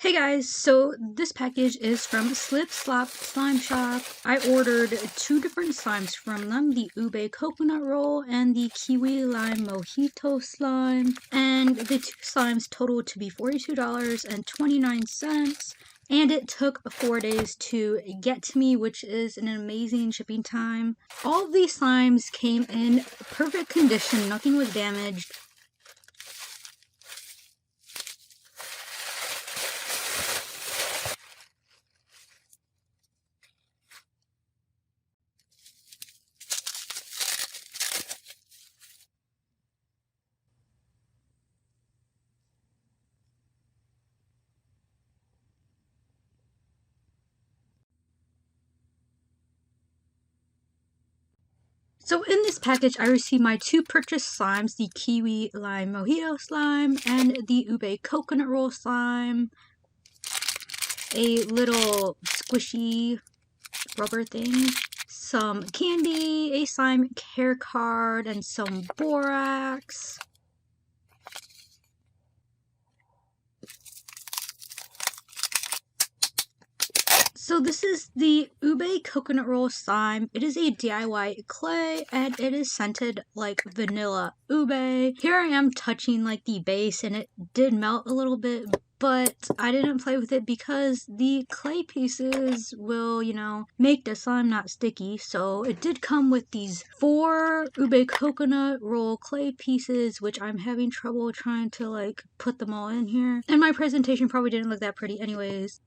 Hey guys, so this package is from SlipSlopSlimeShop. I ordered two different slimes from them, the Ube Coconut Roll and the Kiwi Lime Mojito slime. And the two slimes totaled to be $42.29. And it took 4 days to get to me, which is an amazing shipping time. All of these slimes came in perfect condition, nothing was damaged. So in this package, I received my two purchased slimes, the Kiwi Lime Mojito slime and the Ube Coconut Roll slime. A little squishy rubber thing, some candy, a slime care card, and some borax. So this is the Ube Coconut Roll slime. It is a DIY clay and it is scented like vanilla ube. Here I am touching like the base and it did melt a little bit, but I didn't play with it because the clay pieces will, make the slime not sticky. So it did come with these 4 Ube Coconut Roll clay pieces, which I'm having trouble trying to put them all in here. And my presentation probably didn't look that pretty anyways.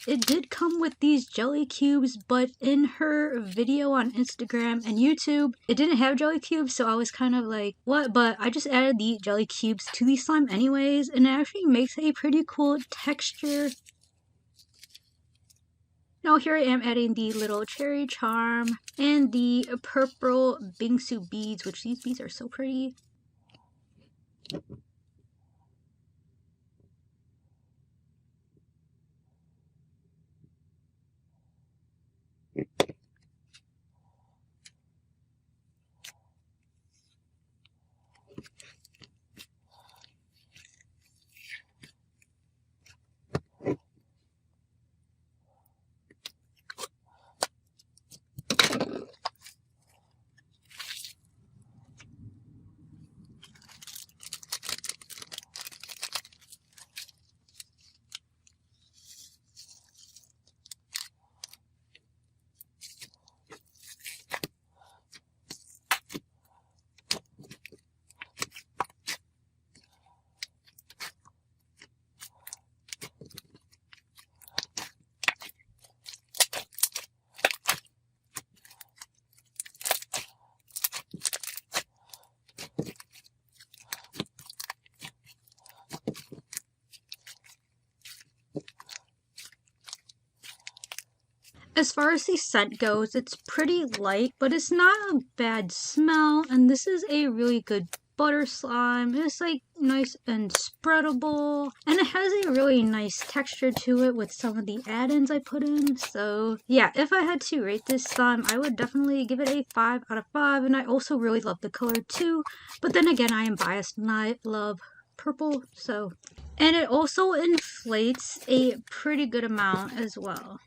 It did come with these jelly cubes, but in her video on Instagram and YouTube, it didn't have jelly cubes, so I was kind of like, what? But I just added the jelly cubes to the slime anyways, and it actually makes a pretty cool texture. Now here I am adding the little cherry charm and the purple bingsu beads, which these beads are so pretty. As far as the scent goes, it's pretty light, but it's not a bad smell, and this is a really good butter slime. It's nice and spreadable, and it has a really nice texture to it with some of the add-ins I put in. So yeah, if I had to rate this slime, I would definitely give it a 5 out of 5, and I also really love the color too, but then again, I am biased and I love purple, so. And it also inflates a pretty good amount as well.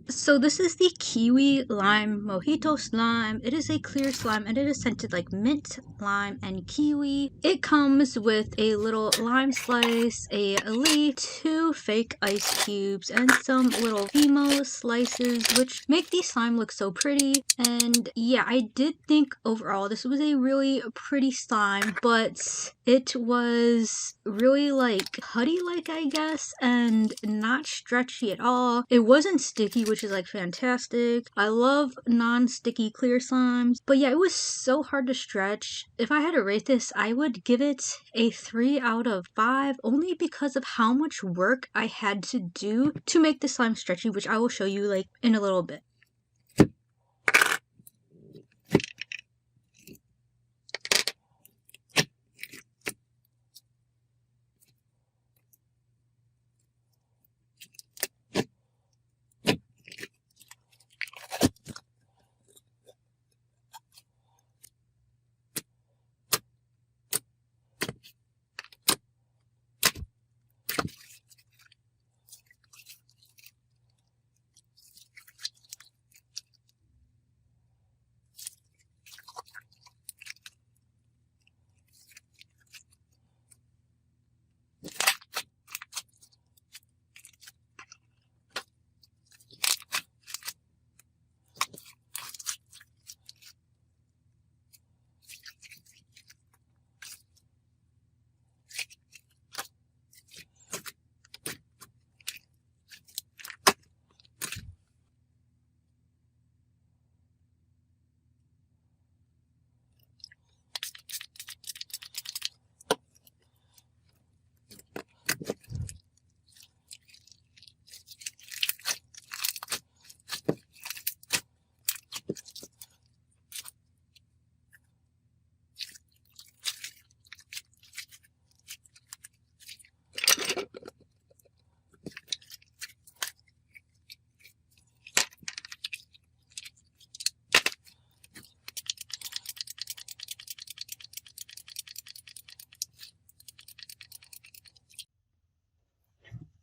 So this is the Kiwi Lime Mojito slime. It is a clear slime and it is scented like mint, lime, and kiwi. It comes with a little lime slice, a leaf, 2 fake ice cubes, and some little Fimo slices, which make the slime look so pretty. And yeah, I did think overall this was a really pretty slime, but it was really putty-like, I guess, and not stretchy at all. It wasn't sticky, which is fantastic. I love non-sticky clear slimes, but yeah, it was so hard to stretch. If I had to rate this, I would give it a 3 out of 5, only because of how much work I had to do to make the slime stretchy, which I will show you in a little bit.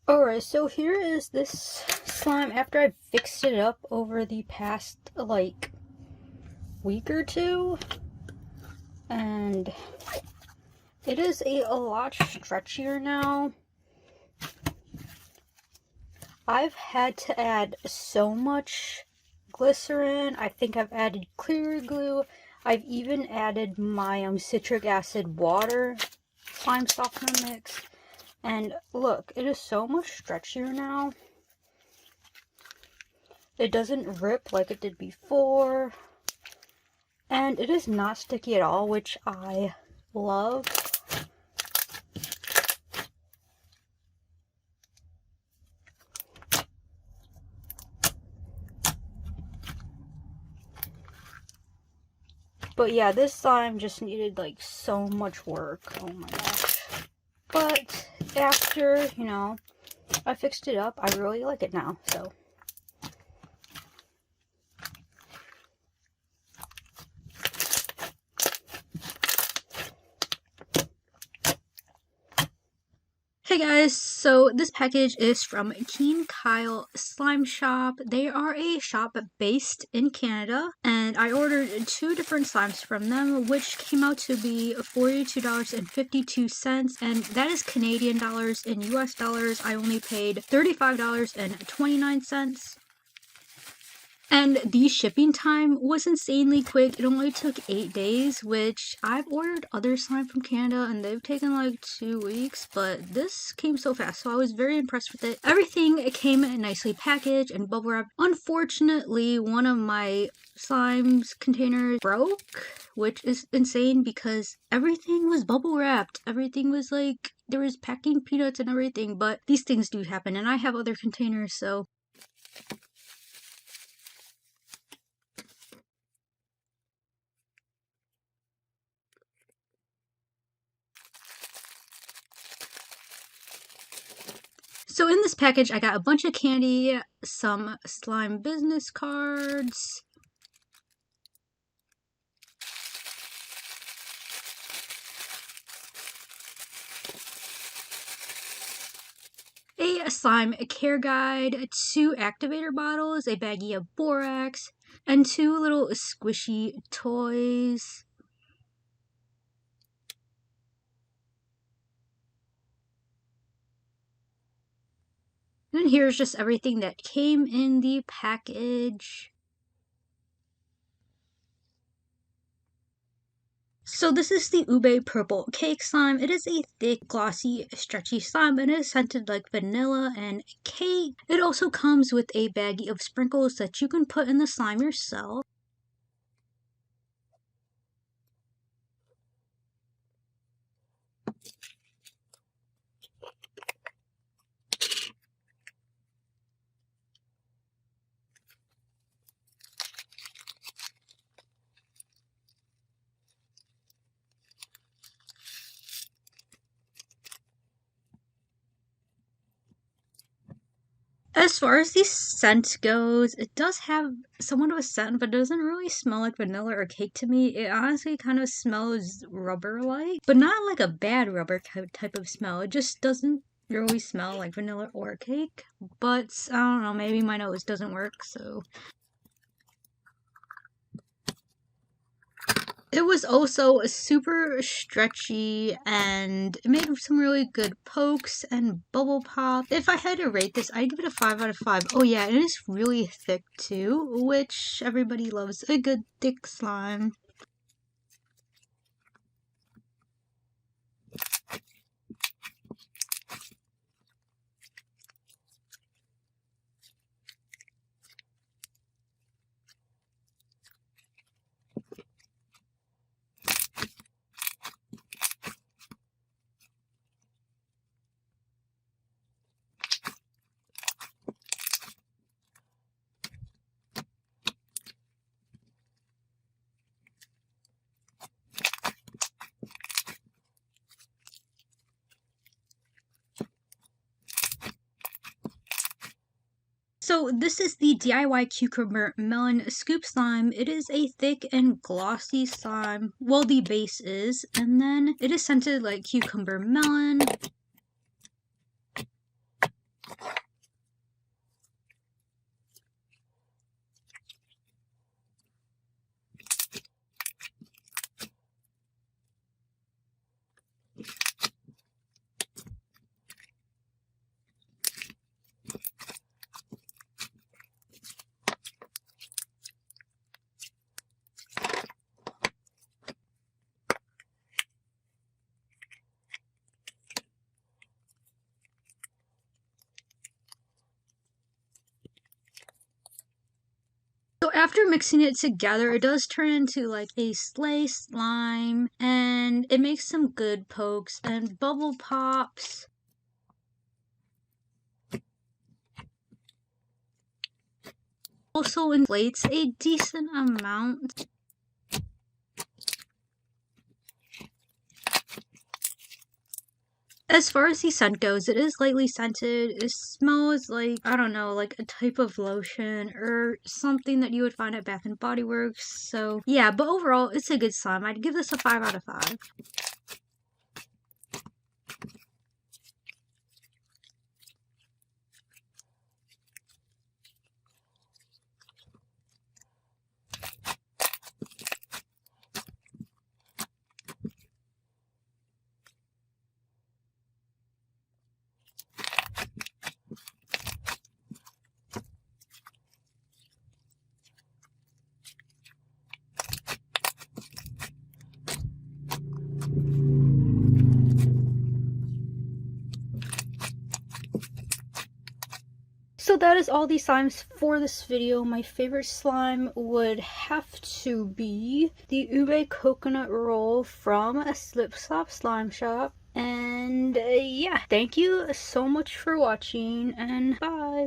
Alright, so here is this slime after I fixed it up over the past, like, week or two. And it is a lot stretchier now. I've had to add so much glycerin. I think I've added clear glue. I've even added my citric acid water slime softener mix. And look, it is so much stretchier now. It doesn't rip like it did before. And it is not sticky at all, which I love. But yeah, this slime just needed like so much work. Oh my gosh. But after, you know, I fixed it up, I really like it now, so. Hey guys, so this package is from KeanKyleSlimeShop. They are a shop based in Canada, and I ordered 2 different slimes from them, which came out to be $42.52, and that is Canadian dollars. In US dollars, I only paid $35.29. And the shipping time was insanely quick. It only took 8 days, which I've ordered other slime from Canada and they've taken like 2 weeks, but this came so fast, so I was very impressed with it. Everything came nicely packaged and bubble wrapped. Unfortunately, one of my slime's containers broke, which is insane because everything was bubble wrapped. Everything was like, there was packing peanuts and everything, but these things do happen and I have other containers, so. So in this package, I got a bunch of candy, some slime business cards, a slime care guide, 2 activator bottles, a baggie of borax, and 2 little squishy toys. And here's just everything that came in the package. So this is the Ube Purple Cake slime. It is a thick, glossy, stretchy slime and it is scented like vanilla and cake. It also comes with a baggie of sprinkles that you can put in the slime yourself. As far as the scent goes, it does have somewhat of a scent, but it doesn't really smell like vanilla or cake to me. It honestly kind of smells rubber-like, but not like a bad rubber type of smell. It just doesn't really smell like vanilla or cake, but I don't know, maybe my nose doesn't work, so. It was also super stretchy and it made some really good pokes and bubble pop. If I had to rate this, I'd give it a 5 out of 5. Oh yeah, it is really thick too, which everybody loves a good thick slime. So this is the DIY Cucumber Melon Scoop slime. It is a thick and glossy slime. Well, the base is. And then it is scented like cucumber melon. after mixing it together, it does turn into like a sleigh slime, and it makes some good pokes and bubble pops. Also inflates a decent amount. As far as the scent goes, it is lightly scented. It smells like, I don't know, like a type of lotion or something that you would find at Bath and Body Works. So yeah, but overall, it's a good slime. I'd give this a 5 out of 5. So that is all the slimes for this video. My favorite slime would have to be the Ube Coconut Roll from SlipSlopSlimeShop. And yeah, thank you so much for watching, and bye!